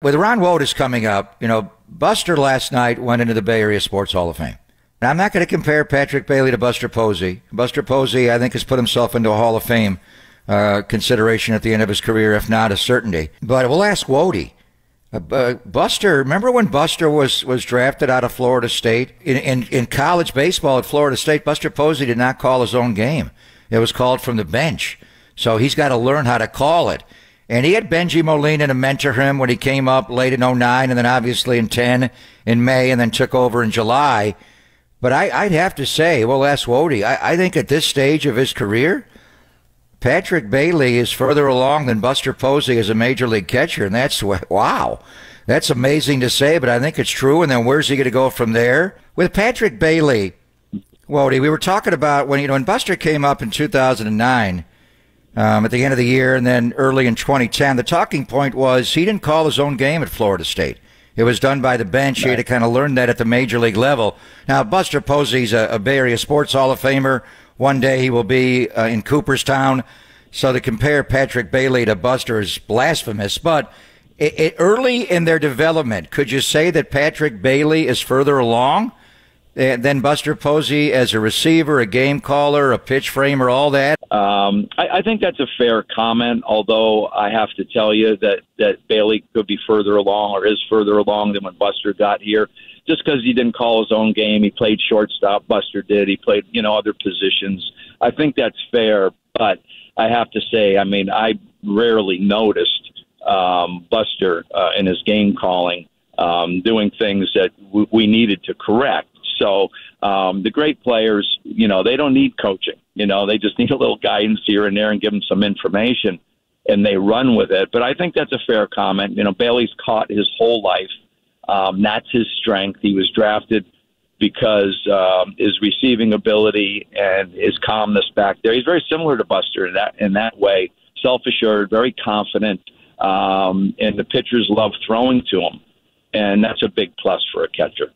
with Ron Wotus coming up, Buster last night went into the Bay Area Sports Hall of Fame. Now, I'm not going to compare Patrick Bailey to Buster Posey. Buster Posey, I think, has put himself into a Hall of Fame consideration at the end of his career, if not a certainty. But we'll ask Wody. Buster, remember when Buster was drafted out of Florida State? In college baseball at Florida State, Buster Posey did not call his own game. It was called from the bench. So he's got to learn how to call it. And he had Benji Molina to mentor him when he came up late in '09 and then obviously in 10 in May and then took over in July. But I'd have to say, we'll ask Wody, I think at this stage of his career, Patrick Bailey is further along than Buster Posey as a major league catcher. And that's, wow, that's amazing to say, but I think it's true. And then where's he going to go from there? With Patrick Bailey, Wody, we were talking about when Buster came up in 2009, at the end of the year and then early in 2010, the talking point was he didn't call his own game at Florida State. It was done by the bench. He had to kind of learn that at the major league level. Now, Buster Posey's a Bay Area Sports Hall of Famer. One day he will be in Cooperstown. So to compare Patrick Bailey to Buster is blasphemous. But early in their development, could you say that Patrick Bailey is further along than Buster Posey as a receiver, a game caller, a pitch framer, all that? I think that's a fair comment, although I have to tell you that Bailey could be further along or is further along than when Buster got here. Just because he didn't call his own game, he played shortstop, Buster did. He played, other positions. I think that's fair, but I have to say, I rarely noticed Buster in his game calling doing things that we needed to correct. So the great players, they don't need coaching. They just need a little guidance here and there and give them some information, and they run with it. But I think that's a fair comment. Bailey's caught his whole life. That's his strength. He was drafted because his receiving ability and his calmness back there. He's very similar to Buster in that way, self-assured, very confident, and the pitchers love throwing to him. And that's a big plus for a catcher.